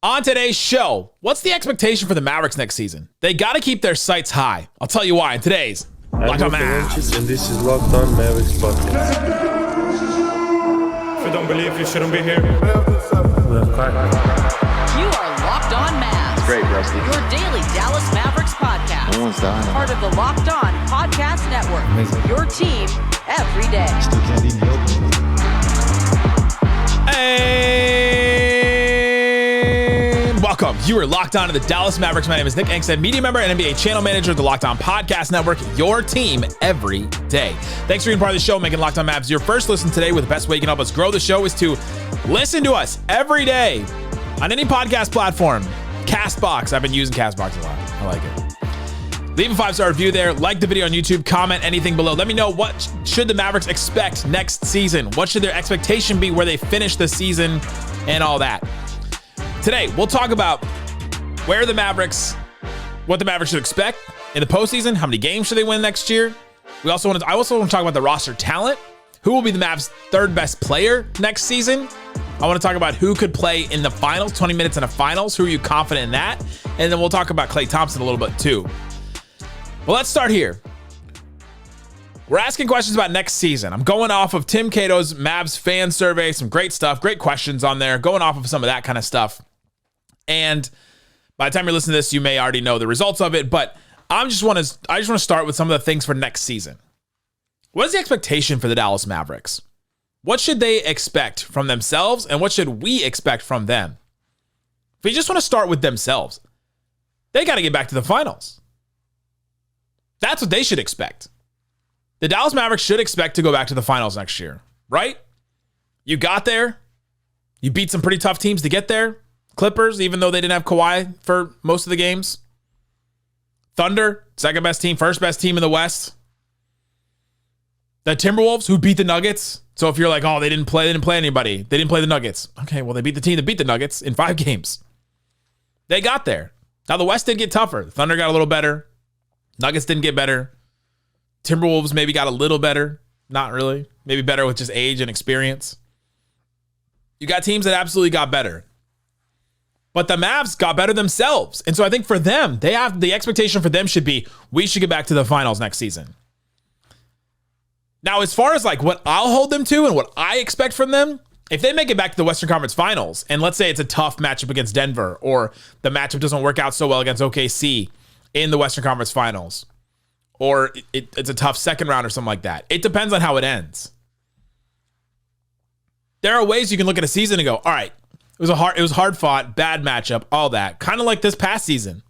On today's show, what's the expectation for the Mavericks next season? They got to keep their sights high. I'll tell you why in today's Locked On Mavericks. And this is Locked On Mavericks podcast. If you don't believe, you shouldn't be here. You are Locked On Mavs. Great, Rusty. Your daily Dallas Mavericks podcast. No one's dying. Part of the Locked On Podcast Network. Amazing. Your team every day. Still can't even help me. And welcome. You are locked on to the Dallas Mavericks. My name is Nick Angstadt, media member and NBA channel manager of the Locked On Podcast Network. Your team every day. Thanks for being part of the show, making Locked On Mavs your first listen today. With the best way you can help us grow the show is to listen to us every day on any podcast platform. Castbox. I've been using Castbox a lot. I like it. Leave a 5-star review there. Like the video on YouTube. Comment anything below. Let me know what should the Mavericks expect next season. What should their expectation be where they finish the season and all that. Today, we'll talk about what the Mavericks should expect in the postseason. How many games should they win next year? I also want to talk about the roster talent. Who will be the Mavs' third best player next season? I want to talk about who could play in the finals, 20 minutes in the finals. Who are you confident in that? And then we'll talk about Klay Thompson a little bit too. Well, let's start here. We're asking questions about next season. I'm going off of Tim Cato's Mavs fan survey. Some great stuff, great questions on there. Going off of some of that kind of stuff. And by the time you're listening to this, you may already know the results of it. But I just want to start with some of the things for next season. What is the expectation for the Dallas Mavericks? What should they expect from themselves, and what should we expect from them? If we just want to start with themselves, they got to get back to the finals. That's what they should expect. The Dallas Mavericks should expect to go back to the finals next year, right? You got there. You beat some pretty tough teams to get there. Clippers, even though they didn't have Kawhi for most of the games. Thunder, second best team, first best team in the West. The Timberwolves, who beat the Nuggets. So if you're like, oh, they didn't play anybody. They didn't play the Nuggets. Okay, well, they beat the team that beat the Nuggets in 5 games. They got there. Now, the West did get tougher. The Thunder got a little better. Nuggets didn't get better. Timberwolves maybe got a little better. Not really. Maybe better with just age and experience. You got teams that absolutely got better. But the Mavs got better themselves. And so I think for them, the expectation for them should be, we should get back to the finals next season. Now, as far as like what I'll hold them to and what I expect from them, if they make it back to the Western Conference Finals, and let's say it's a tough matchup against Denver, or the matchup doesn't work out so well against OKC in the Western Conference Finals, or it's a tough second round or something like that. It depends on how it ends. There are ways you can look at a season and go, all right, it was hard fought, bad matchup, all that. Kind of like this past season.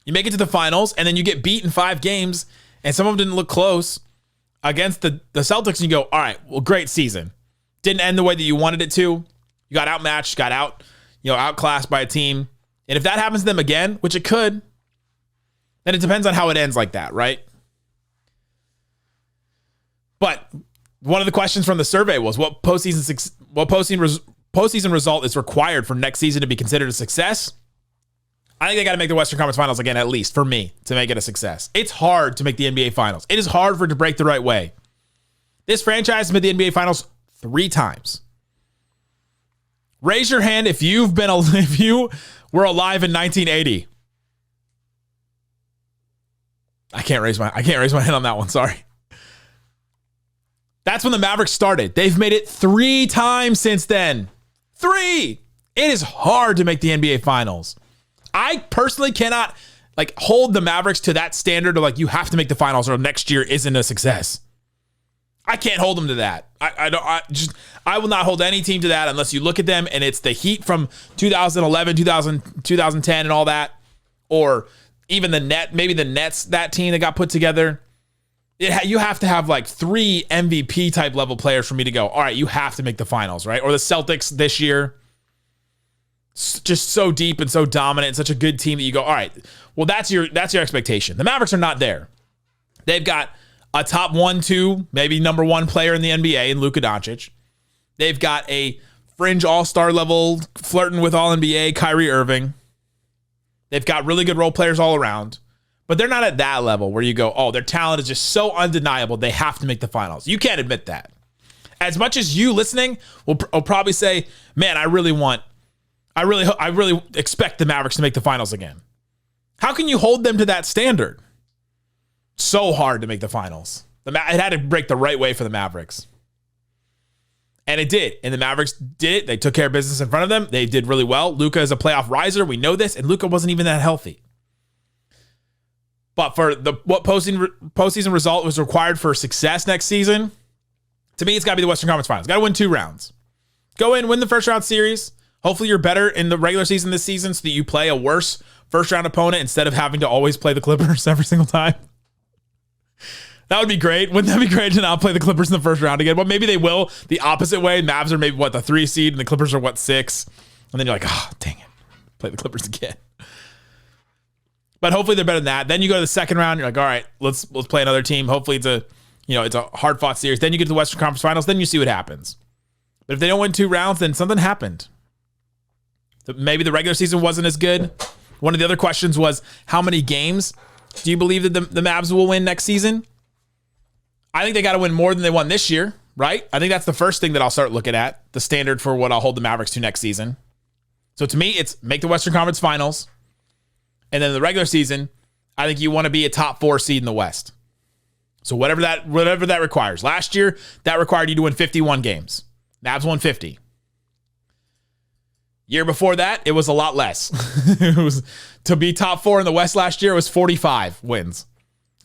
You make it to the finals, and then you get beat in 5 games, and some of them didn't look close against the Celtics, and you go, all right, well, great season. Didn't end the way that you wanted it to. You got outmatched, got outclassed by a team. And if that happens to them again, which it could, then it depends on how it ends like that, right? But one of the questions from the survey was, what postseason result is required for next season to be considered a success? I think they got to make the Western Conference Finals again, at least for me, to make it a success. It's hard to make the NBA Finals. It is hard for it to break the right way. This franchise has made the NBA Finals 3 times. Raise your hand if you were alive in 1980. I can't raise my hand on that one. Sorry. That's when the Mavericks started. They've made it 3 times since then. 3. It is hard to make the NBA Finals. I personally cannot hold the Mavericks to that standard of you have to make the finals or next year isn't a success. I can't hold them to that. I will not hold any team to that unless you look at them and it's the Heat from 2011, 2010 and all that, or even maybe the Nets, that team that got put together. You have to have 3 MVP type level players for me to go, all right, you have to make the finals, right? Or the Celtics this year. Just so deep and so dominant and such a good team that you go, all right, well, that's your expectation. The Mavericks are not there. They've got a top 1, 2, maybe number 1 player in the NBA in Luka Doncic. They've got a fringe all-star level flirting with all-NBA Kyrie Irving. They've got really good role players all around, but they're not at that level where you go, oh, their talent is just so undeniable they have to make the finals. You can't admit that. As much as you listening will probably say, man, I really want I really expect the Mavericks to make the finals again. How can you hold them to that standard? So hard to make the finals. It had to break the right way for the Mavericks. And it did. And the Mavericks did it. They took care of business in front of them. They did really well. Luka is a playoff riser. We know this. And Luka wasn't even that healthy. But for what postseason result was required for success next season, to me, it's got to be the Western Conference Finals. Got to win 2 rounds. Go in, win the first round series. Hopefully you're better in the regular season this season so that you play a worse first round opponent instead of having to always play the Clippers every single time. That would be great. Wouldn't that be great to not play the Clippers in the first round again? Well, maybe they will the opposite way. Mavs are maybe, the 3 seed, and the Clippers are, 6? And then you're like, oh, dang it. Play the Clippers again. But hopefully they're better than that. Then you go to the second round. You're like, all right, let's play another team. Hopefully it's a hard-fought series. Then you get to the Western Conference Finals. Then you see what happens. But if they don't win 2 rounds, then something happened. Maybe the regular season wasn't as good. One of the other questions was, how many games do you believe that the Mavs will win next season? I think they got to win more than they won this year, right? I think that's the first thing that I'll start looking at, the standard for what I'll hold the Mavericks to next season. So to me, it's make the Western Conference Finals. And then the regular season, I think you want to be a top 4 seed in the West. So whatever that requires. Last year, that required you to win 51 games. Mavs won 50. Year before that, it was a lot less. It was to be top 4 in the West last year, it was 45 wins.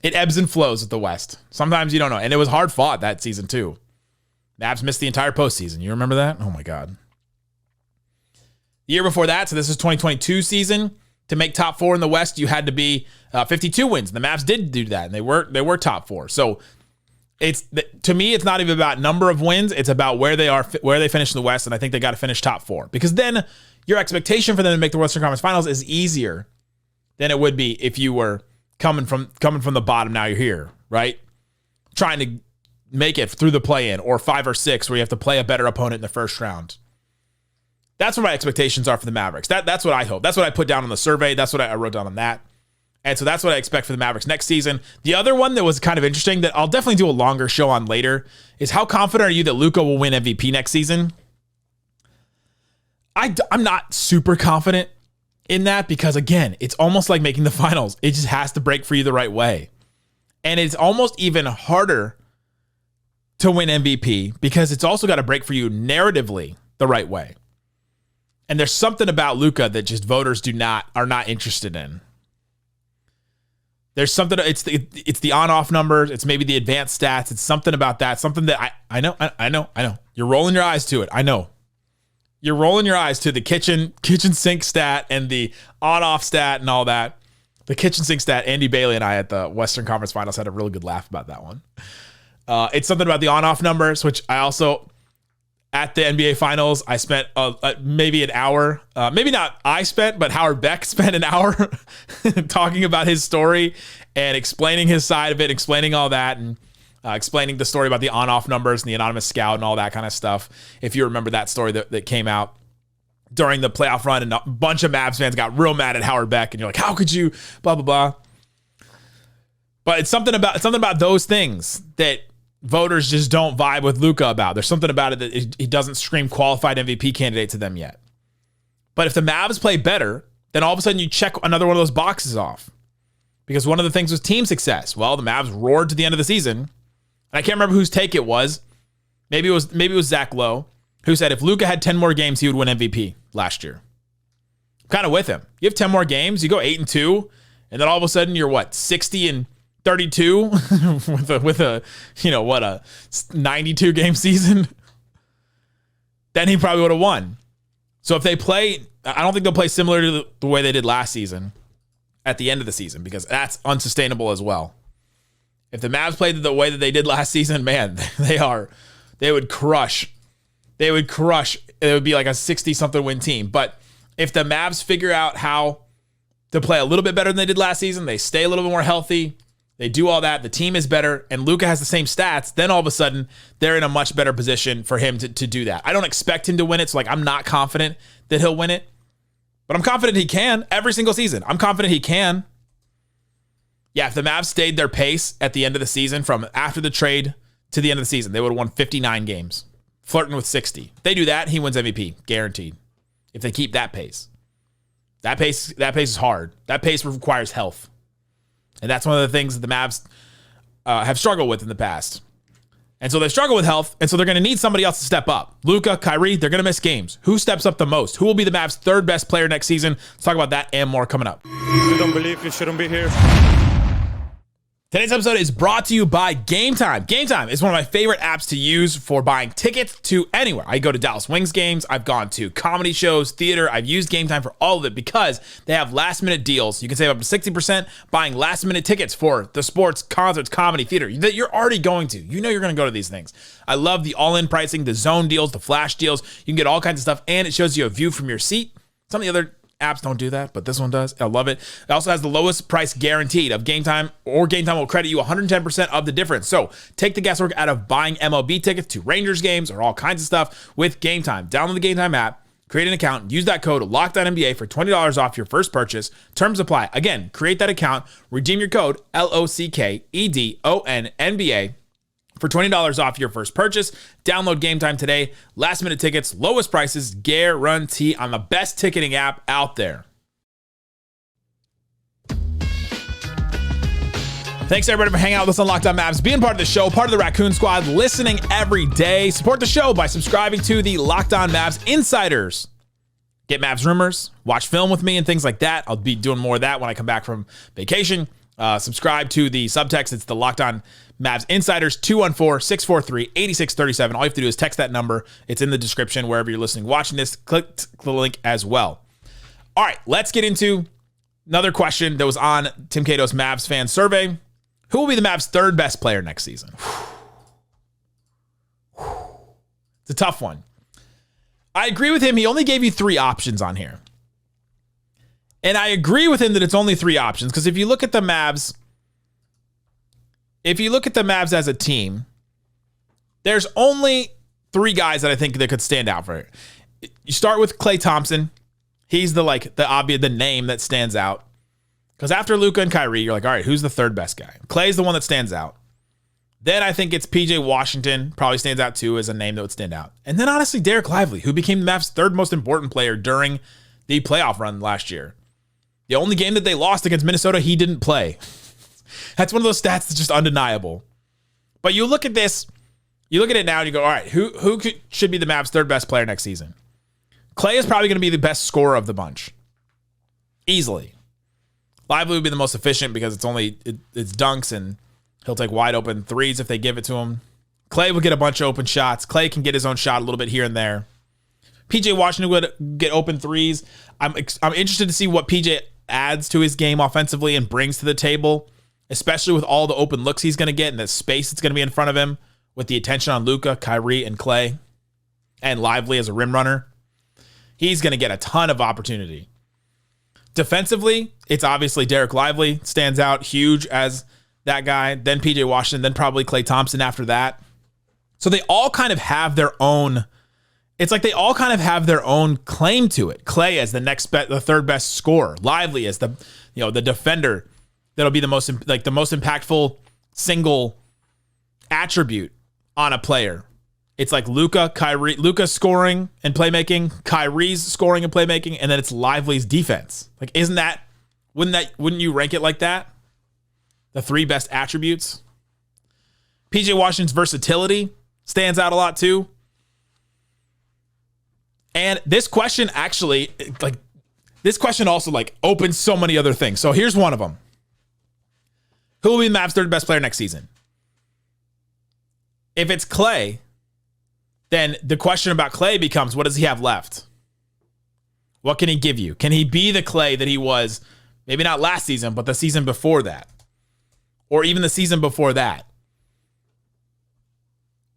It ebbs and flows at the West. Sometimes you don't know. And it was hard fought that season too. Mavs missed the entire postseason. You remember that? Oh my God. The year before that, so this is 2022 season, to make top 4 in the West, you had to be 52 wins. The Mavs did do that, and they were top 4. So to me, it's not even about number of wins. It's about where they finish in the West, and I think they got to finish top 4. Because then your expectation for them to make the Western Conference Finals is easier than it would be if you were coming from the bottom. Now you're here, right? Trying to make it through the play-in, or 5 or 6 where you have to play a better opponent in the first round. That's what my expectations are for the Mavericks. That's what I hope. That's what I put down on the survey. That's what I wrote down on that. And so that's what I expect for the Mavericks next season. The other one that was kind of interesting that I'll definitely do a longer show on later is, how confident are you that Luka will win MVP next season? I'm not super confident in that, because again, it's almost like making the finals. It just has to break for you the right way. And it's almost even harder to win MVP because it's also got to break for you narratively the right way. And there's something about Luka that just voters are not interested in. There's something, it's the on-off numbers, it's maybe the advanced stats, it's something about that, something that I know. You're rolling your eyes to it. I know. You're rolling your eyes to the kitchen sink stat and the on-off stat and all that. The kitchen sink stat, Andy Bailey and I at the Western Conference Finals had a really good laugh about that one. It's something about the on-off numbers, which I also, at the NBA Finals, I spent maybe an hour, maybe not I spent, but Howard Beck spent an hour talking about his story and explaining his side of it, explaining all that, and explaining the story about the on-off numbers and the anonymous scout and all that kind of stuff. If you remember that story that came out during the playoff run, and a bunch of Mavs fans got real mad at Howard Beck, and you're like, how could you, blah, blah, blah. But it's something about those things that voters just don't vibe with Luka about. There's something about it that he doesn't scream qualified MVP candidate to them yet. But if the Mavs play better, then all of a sudden you check another one of those boxes off. Because one of the things was team success. Well, the Mavs roared to the end of the season. And I can't remember whose take it was. Maybe it was Zach Lowe, who said if Luka had 10 more games, he would win MVP last year. I'm kind of with him. You have 10 more games, you go 8-2, and then all of a sudden you're 60-32 with a 92 game season. Then he probably would have won. So if they play, I don't think they'll play similar to the way they did last season at the end of the season, because that's unsustainable as well. If the Mavs played the way that they did last season, man, they would crush. They would crush. It would be like a 60-something win team. But if the Mavs figure out how to play a little bit better than they did last season, they stay a little bit more healthy, they do all that, the team is better, and Luka has the same stats, then all of a sudden they're in a much better position for him to do that. I don't expect him to win it, so I'm not confident that he'll win it. But I'm confident he can every single season. I'm confident he can. Yeah, if the Mavs stayed their pace at the end of the season, from after the trade to the end of the season, they would have won 59 games, flirting with 60. If they do that, he wins MVP, guaranteed. if they keep that pace. That pace is hard. That pace requires health. And that's one of the things that the Mavs have struggled with in the past. And so they struggle with health, and so they're going to need somebody else to step up. Luka, Kyrie, they're going to miss games. Who steps up the most? Who will be the Mavs' third best player next season? Let's talk about that and more coming up. If you don't believe, you shouldn't be here. Today's episode is brought to you by Game Time. Game Time is one of my favorite apps to use for buying tickets to anywhere. I go to Dallas Wings games. I've gone to comedy shows, theater. I've used Game Time for all of it because they have last minute deals. You can save up to 60% buying last minute tickets for the sports, concerts, comedy, theater that you're already going to. You know you're going to go to these things. I love the all-in pricing, the zone deals, the flash deals. You can get all kinds of stuff, and it shows you a view from your seat. Some of the other apps don't do that, but this one does. I love it. It also has the lowest price guaranteed of Game Time, or Game Time will credit you 110% of the difference. So take the guesswork out of buying MLB tickets to Rangers games or all kinds of stuff with Game Time. Download the Game Time app, create an account, use that code LOCKEDONNBA for $20 off your first purchase. Terms apply. Again, create that account, redeem your code LOCKEDONNBA for $20 off your first purchase. Download Game Time today. Last minute tickets, lowest prices, guarantee on the best ticketing app out there. Thanks everybody for hanging out with us on Locked On Mavs, being part of the show, part of the Raccoon Squad, listening every day. Support the show by subscribing to the Locked On Mavs Insiders. Get Mavs rumors, watch film with me and things like that. I'll be doing more of that when I come back from vacation. Subscribe to the subtext. It's the Locked On Mavs Insiders, 214-643-8637. All you have to do is text that number. It's in the description wherever you're listening, watching this. Click the link as well. All right, let's get into another question that was on Tim Cato's Mavs fan survey. Who will be the Mavs' third best player next season? It's a tough one. I agree with him. He only gave you 3 options on here. And I agree with him that it's only 3 options, because if you look at the Mavs as a team, there's only 3 guys that I think that could stand out for it. You start with Klay Thompson. He's the name that stands out. Because after Luka and Kyrie, you're like, all right, who's the third best guy? Klay's the one that stands out. Then I think it's PJ Washington, probably stands out too as a name that would stand out. And then honestly, Derek Lively, who became the Mavs' third most important player during the playoff run last year. The only game that they lost against Minnesota, he didn't play. That's one of those stats that's just undeniable. But you look at this, you look at it now and you go, all right, who should be the Mavs' third best player next season? Klay is probably going to be the best scorer of the bunch. Easily. Lively would be the most efficient because it's dunks and he'll take wide open threes if they give it to him. Klay will get a bunch of open shots. Klay can get his own shot a little bit here and there. PJ Washington would get open threes. I'm interested to see what PJ adds to his game offensively and brings to the table, especially with all the open looks he's going to get and the space that's going to be in front of him with the attention on Luka, Kyrie, and Klay, and Lively as a rim runner. He's going to get a ton of opportunity. Defensively, it's obviously Derek Lively stands out huge as that guy, then PJ Washington, then probably Klay Thompson after that. So they all kind of have their own, it's like they all kind of have their own claim to it. Klay as the third best scorer, Lively as the defender that'll be the most impactful single attribute on a player. It's like Luka scoring and playmaking, Kyrie's scoring and playmaking, and then it's Lively's defense. Like, wouldn't you rank it like that? The 3 best attributes. PJ Washington's versatility stands out a lot too. And this question also opens so many other things. So here's one of them. Who will be the Mavs' third best player next season? If it's Klay, then the question about Klay becomes, what does he have left? What can he give you? Can he be the Klay that he was, maybe not last season, but the season before that? Or even the season before that?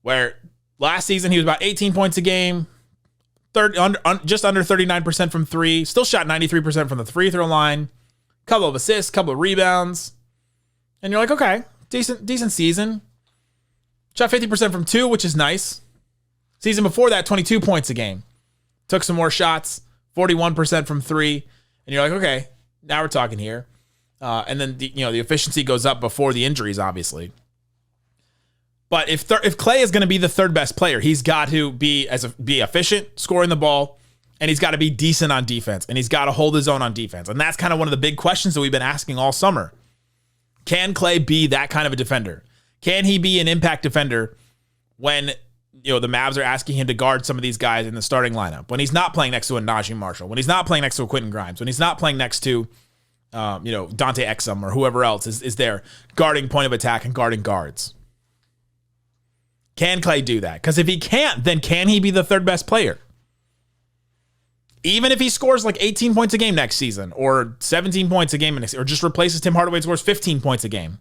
Where last season he was about 18 points a game, just under 39% from 3, still shot 93% from the free throw line, couple of assists, couple of rebounds. And you're like, okay, decent season. Shot 50% from 2, which is nice. Season before that, 22 points a game. Took some more shots, 41% from 3. And you're like, okay, now we're talking here. And then the efficiency goes up before the injuries, obviously. But if Klay is going to be the third best player, he's got to be efficient, scoring the ball, And he's got to be decent on defense. And he's got to hold his own on defense. And that's kind of one of the big questions that we've been asking all summer. Can Klay be that kind of a defender? Can he be an impact defender when the Mavs are asking him to guard some of these guys in the starting lineup? When he's not playing next to a Najee Marshall, when he's not playing next to a Quentin Grimes, when he's not playing next to Dante Exum or whoever else is there guarding point of attack and guarding guards. Can Klay do that? Because if he can't, then can he be the third best player? Even if he scores like 18 points a game next season or 17 points a game or just replaces Tim Hardaway and scores 15 points a game.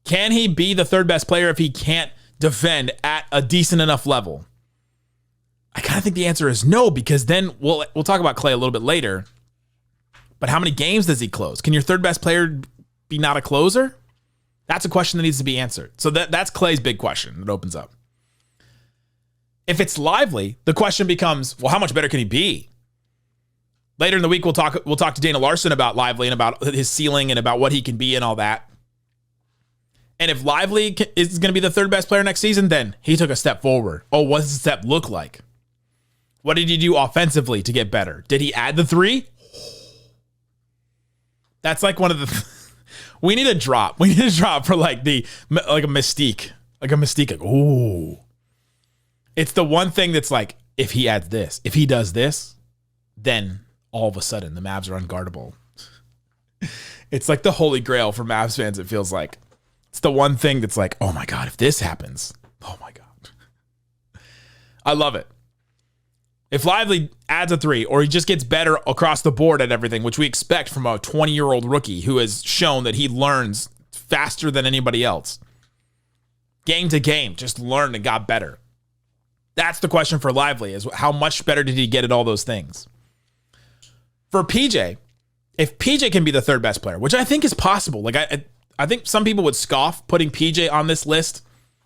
Can he be the third best player if he can't defend at a decent enough level? I kind of think the answer is no, because then we'll talk about Klay a little bit later. But how many games does he close? Can your third best player be not a closer? That's a question that needs to be answered. So that's Klay's big question that opens up. If it's Lively, the question becomes, well, how much better can he be? Later in the week, we'll talk to Dana Larson about Lively and about his ceiling and about what he can be and all that. And if Lively is going to be the third best player next season, then he took a step forward. Oh, what does the step look like? What did he do offensively to get better? Did he add the three? That's like one of the... We need a drop. We need a drop for like a mystique. Like a mystique. Like, ooh. It's the one thing that's like, if he adds this, if he does this, then all of a sudden the Mavs are unguardable. It's like the holy grail for Mavs fans, it feels like. It's the one thing that's like, oh my God, if this happens, oh my God. I love it. If Lively adds a three or he just gets better across the board at everything, which we expect from a 20-year-old rookie who has shown that he learns faster than anybody else. Game to game, just learned and got better. That's the question for Lively, is how much better did he get at all those things? For PJ, if PJ can be the third best player, which I think is possible. Like I think some people would scoff putting PJ on this list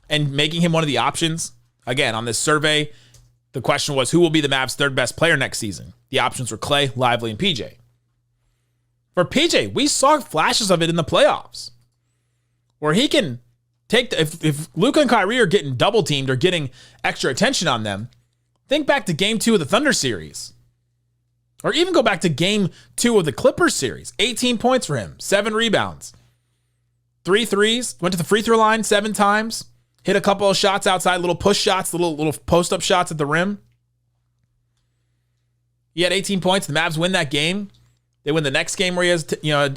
and making him one of the options. Again, on this survey, the question was, who will be the Mavs' third best player next season? The options were Klay, Lively, and PJ. For PJ, we saw flashes of it in the playoffs where he can take if Luka and Kyrie are getting double teamed or getting extra attention on them, think back to game 2 of the Thunder series. Or even go back to game 2 of the Clippers series. 18 points for him, 7 rebounds, 3 threes, went to the free throw line 7 times. Hit a couple of shots outside, little push shots, little post-up shots at the rim. He had 18 points. The Mavs win that game. They win the next game where he has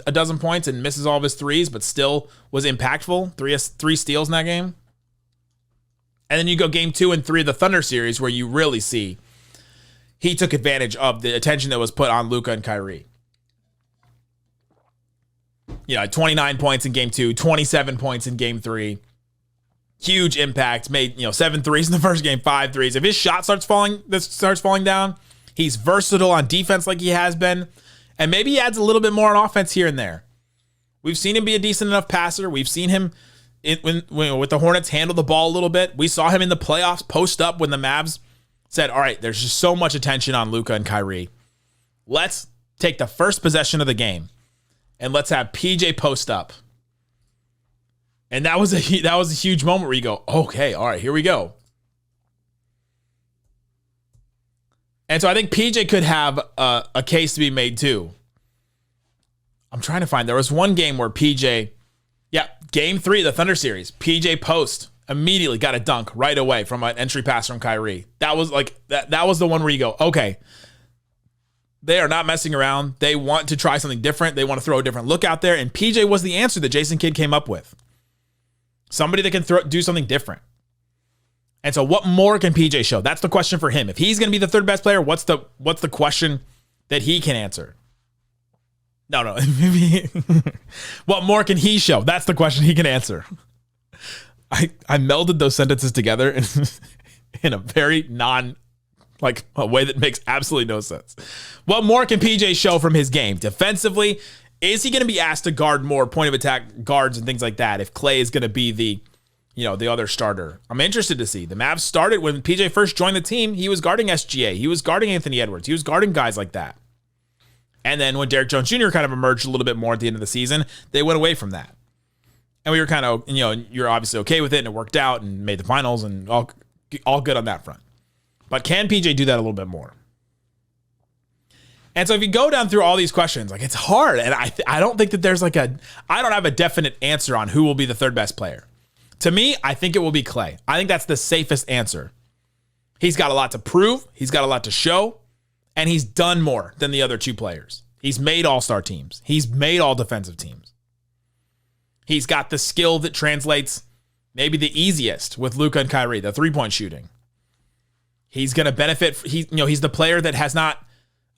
a dozen points and misses all of his threes, but still was impactful. 3 steals in that game. And then you go game 2 and 3 of the Thunder series where you really see he took advantage of the attention that was put on Luka and Kyrie. 29 points in game 2, 27 points in game 3. Huge impact, made 7 threes in the first game, 5 threes. If his shot starts falling down, he's versatile on defense like he has been, and maybe he adds a little bit more on offense here and there. We've seen him be a decent enough passer. We've seen him with the Hornets handle the ball a little bit. We saw him in the playoffs post up when the Mavs said, all right, there's just so much attention on Luka and Kyrie. Let's take the first possession of the game and let's have PJ post up. And that was a huge moment where you go, okay, all right, here we go. And so I think PJ could have a case to be made too. I'm trying to find, there was one game where PJ, game 3 of the Thunder series, PJ post, immediately got a dunk right away from an entry pass from Kyrie. That was like, that was the one where you go, okay, they are not messing around. They want to try something different. They want to throw a different look out there. And PJ was the answer that Jason Kidd came up with. Somebody that can do something different. And so what more can PJ show? That's the question for him. If he's going to be the third best player, what's the question that he can answer? No. What more can he show? That's the question he can answer. I melded those sentences together in a very a way that makes absolutely no sense. What more can PJ show from his game? Defensively, is he going to be asked to guard more point of attack guards and things like that if Klay is going to be the other starter? I'm interested to see. The Mavs started when PJ first joined the team. He was guarding SGA. He was guarding Anthony Edwards. He was guarding guys like that. And then when Derrick Jones Jr. kind of emerged a little bit more at the end of the season, they went away from that. And we were kind of, you're obviously okay with it and it worked out and made the finals and all good on that front. But can PJ do that a little bit more? And so if you go down through all these questions, like it's hard. And I don't think that there's I don't have a definite answer on who will be the third best player. To me, I think it will be Klay. I think that's the safest answer. He's got a lot to prove. He's got a lot to show. And he's done more than the other two players. He's made all-star teams. He's made all defensive teams. He's got the skill that translates maybe the easiest with Luka and Kyrie, the three-point shooting. He's going to benefit. He's the player that has not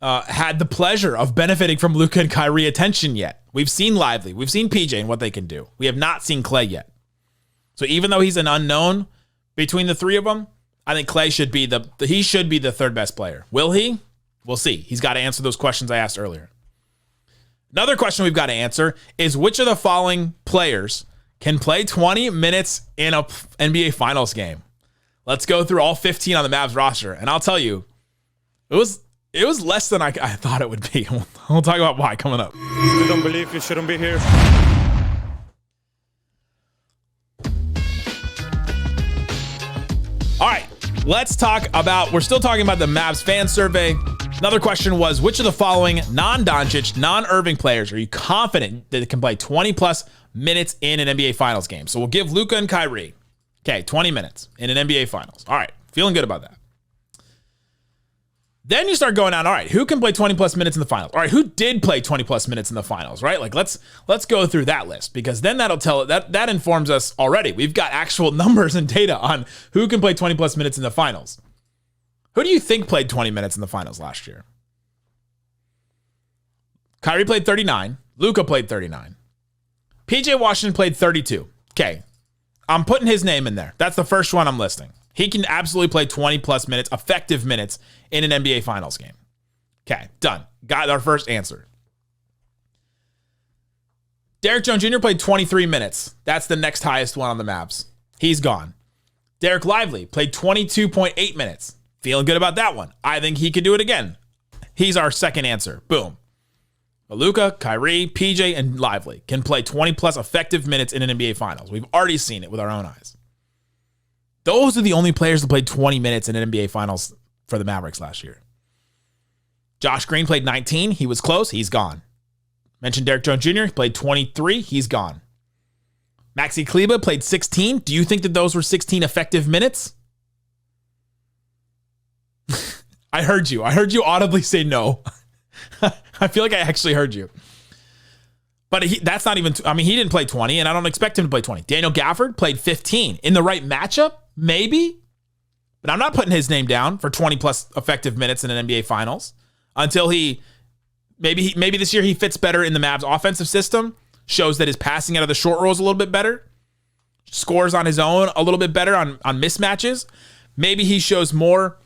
had the pleasure of benefiting from Luka and Kyrie attention yet. We've seen Lively. We've seen PJ and what they can do. We have not seen Klay yet. So even though he's an unknown between the three of them, I think Klay should be the third best player. Will he? We'll see. He's got to answer those questions I asked earlier. Another question we've got to answer is which of the following players can play 20 minutes in a NBA Finals game? Let's go through all 15 on the Mavs roster. And I'll tell you, it was less than I thought it would be. We'll talk about why coming up. You don't believe you shouldn't be here. All right, let's talk about, we're still talking about the Mavs fan survey. Another question was, which of the following non-Doncic, non-Irving players are you confident that can play 20 plus minutes in an NBA Finals game? So we'll give Luka and Kyrie, 20 minutes in an NBA Finals. All right, feeling good about that. Then you start going down, all right, who can play 20 plus minutes in the finals? All right, who did play 20 plus minutes in the finals, right? Like let's go through that list, because then that informs us already. We've got actual numbers and data on who can play 20 plus minutes in the finals. Who do you think played 20 minutes in the finals last year? Kyrie played 39. Luka played 39. PJ Washington played 32. Okay, I'm putting his name in there. That's the first one I'm listing. He can absolutely play 20 plus minutes, effective minutes in an NBA Finals game. Okay, done. Got our first answer. Derrick Jones Jr. played 23 minutes. That's the next highest one on the Mavs. He's gone. Derek Lively played 22.8 minutes. Feeling good about that one. I think he could do it again. He's our second answer. Boom. Luka, Kyrie, PJ, and Lively can play 20 plus effective minutes in an NBA Finals. We've already seen it with our own eyes. Those are the only players that played 20 minutes in an NBA Finals for the Mavericks last year. Josh Green played 19. He was close. He's gone. Mentioned Derrick Jones Jr. He played 23. He's gone. Maxi Kleber played 16. Do you think that those were 16 effective minutes? I heard you. I heard you audibly say no. I feel like I actually heard you. But that's not even, he didn't play 20, and I don't expect him to play 20. Daniel Gafford played 15. In the right matchup, maybe. But I'm not putting his name down for 20 plus effective minutes in an NBA Finals until maybe this year he fits better in the Mavs offensive system, shows that his passing out of the short roll is a little bit better, scores on his own a little bit better on mismatches. Maybe he shows more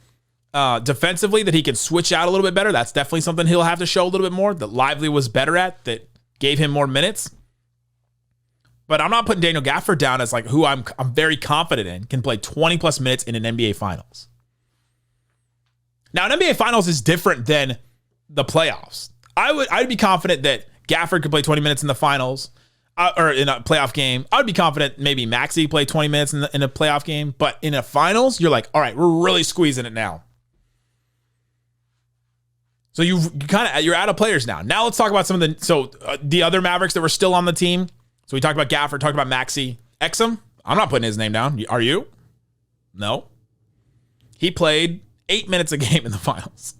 defensively, that he can switch out a little bit better. That's definitely something he'll have to show a little bit more, that Lively was better at, that gave him more minutes. But I'm not putting Daniel Gafford down as like who I'm very confident in can play 20 plus minutes in an NBA Finals. Now, an NBA Finals is different than the playoffs. I'd be confident that Gafford could play 20 minutes in the finals or in a playoff game. I would be confident maybe Maxey play 20 minutes in a playoff game. But in a finals, you're like, all right, we're really squeezing it now. So you're out of players now. Now let's talk about some of the other Mavericks that were still on the team. So we talked about Gafford, talked about Maxey. Exum, I'm not putting his name down. Are you? No. He played 8 minutes a game in the finals.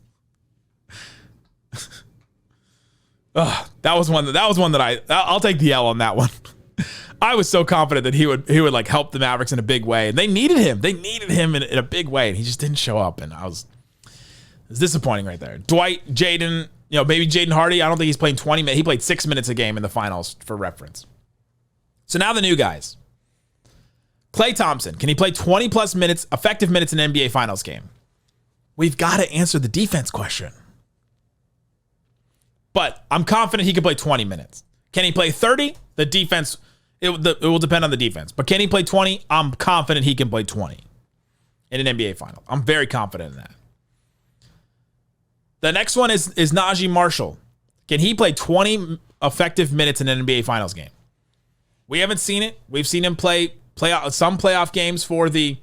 That was one that I'll take the L on that one. I was so confident that he would like help the Mavericks in a big way, and they needed him. They needed him in a big way, and he just didn't show up, and it was disappointing right there. Dwight, Jaden, maybe Jaden Hardy. I don't think he's playing 20 minutes. He played 6 minutes a game in the finals for reference. So now the new guys. Klay Thompson, can he play 20 plus minutes, effective minutes in an NBA Finals game? We've got to answer the defense question. But I'm confident he can play 20 minutes. Can he play 30? The defense, it will depend on the defense. But can he play 20? I'm confident he can play 20 in an NBA Final. I'm very confident in that. The next one is Najee Marshall. Can he play 20 effective minutes in an NBA Finals game? We haven't seen it. We've seen him play some playoff games for the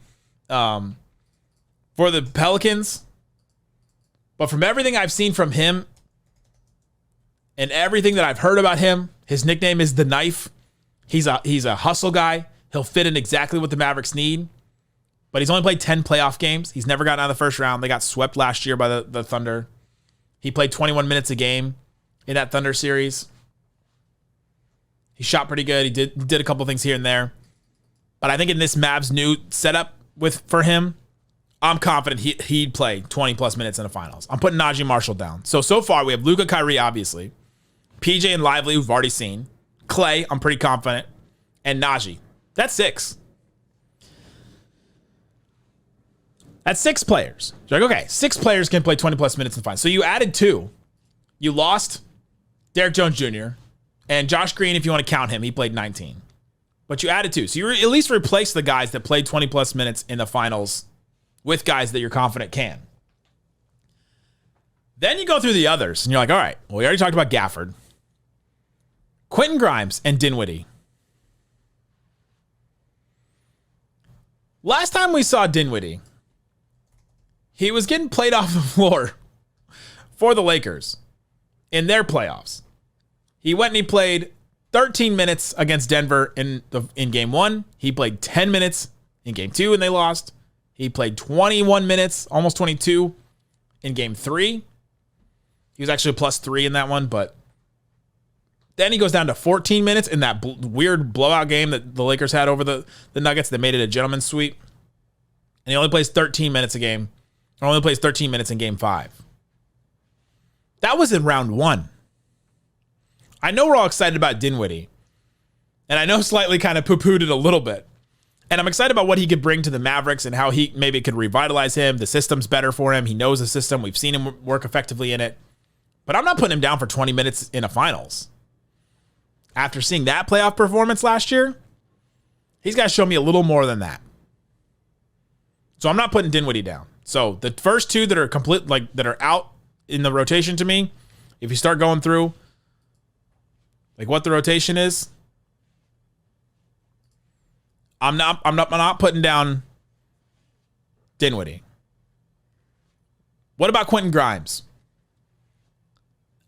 Pelicans. But from everything I've seen from him And everything that I've heard about him, his nickname is the Knife. He's a hustle guy. He'll fit in exactly what the Mavericks need. But he's only played 10 playoff games. He's never gotten out of the first round. They got swept last year by the Thunder. He played 21 minutes a game in that Thunder series. He shot pretty good. He did a couple things here and there. But I think in this Mavs new setup for him, I'm confident he'd play 20-plus minutes in the finals. I'm putting Najee Marshall down. So far, we have Luka Kyrie, obviously. PJ and Lively, we've already seen. Klay, I'm pretty confident. And Najee. That's 6. That's 6 players. You're like, okay, 6 players can play 20-plus minutes in the finals. So you added 2. You lost Derek Jones Jr. and Josh Green, if you want to count him, he played 19. But you added 2. So you at least replaced the guys that played 20-plus minutes in the finals with guys that you're confident can. Then you go through the others, and you're like, all right, well, we already talked about Gafford. Quentin Grimes and Dinwiddie. Last time we saw Dinwiddie, he was getting played off the floor for the Lakers in their playoffs. He went and he played 13 minutes against Denver in game 1. He played 10 minutes in game 2 and they lost. He played 21 minutes, almost 22 in game 3. He was actually a +3 in that one, but then he goes down to 14 minutes in that weird blowout game that the Lakers had over the Nuggets that made it a gentleman's sweep. And he only plays 13 minutes a game. Or only plays 13 minutes in game 5. That was in round 1. I know we're all excited about Dinwiddie. And I know slightly kind of poo-pooed it a little bit. And I'm excited about what he could bring to the Mavericks and how he maybe could revitalize him. The system's better for him. He knows the system. We've seen him work effectively in it. But I'm not putting him down for 20 minutes in a finals. After seeing that playoff performance last year, he's got to show me a little more than that. So I'm not putting Dinwiddie down. So the first 2 that are that are out in the rotation to me, if you start going through what the rotation is, I'm not putting down Dinwiddie. What about Quentin Grimes?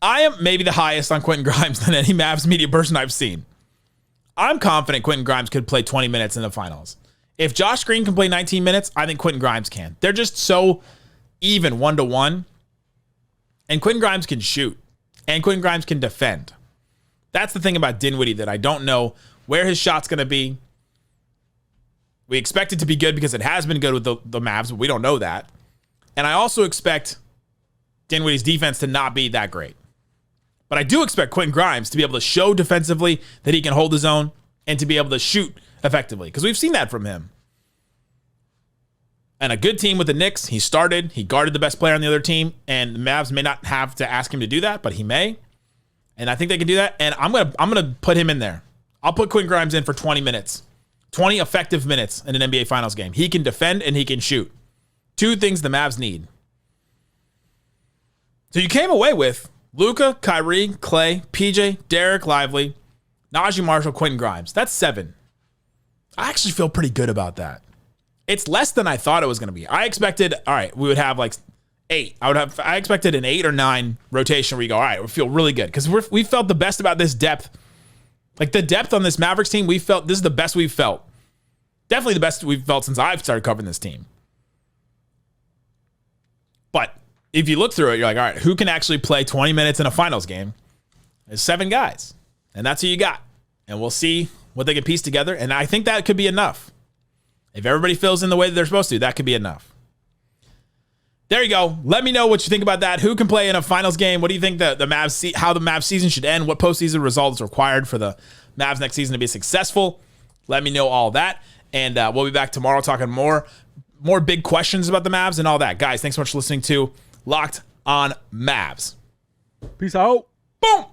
I am maybe the highest on Quentin Grimes than any Mavs media person I've seen. I'm confident Quentin Grimes could play 20 minutes in the finals. If Josh Green can play 19 minutes, I think Quentin Grimes can. They're just so even 1-to-1. And Quentin Grimes can shoot. And Quentin Grimes can defend. That's the thing about Dinwiddie that I don't know where his shot's going to be. We expect it to be good because it has been good with the Mavs, but we don't know that. And I also expect Dinwiddie's defense to not be that great. But I do expect Quentin Grimes to be able to show defensively that he can hold his own and to be able to shoot effectively, because we've seen that from him. And a good team with the Knicks, he guarded the best player on the other team, and the Mavs may not have to ask him to do that, but he may. And I think they can do that, and I'm gonna put him in there. I'll put Quentin Grimes in for 20 minutes. 20 effective minutes in an NBA Finals game. He can defend and he can shoot. 2 things the Mavs need. So you came away with Luka, Kyrie, Klay, PJ, Derek Lively, Najee Marshall, Quentin Grimes. That's 7. I actually feel pretty good about that. It's less than I thought it was going to be. I expected, all right, we would have 8. I expected an 8 or 9 rotation where you go, all right, we feel really good. Because we felt the best about this depth. The depth on this Mavericks team, we felt this is the best we've felt. Definitely the best we've felt since I've started covering this team. But if you look through it, you're like, all right, who can actually play 20 minutes in a finals game? There's 7 guys. And that's who you got. And we'll see what they can piece together. And I think that could be enough. If everybody fills in the way that they're supposed to, that could be enough. There you go. Let me know what you think about that. Who can play in a finals game? What do you think how the Mavs season should end? What postseason result is required for the Mavs next season to be successful? Let me know all that. And we'll be back tomorrow talking more big questions about the Mavs and all that. Guys, thanks so much for listening to Locked On Mavs. Peace out. Boom.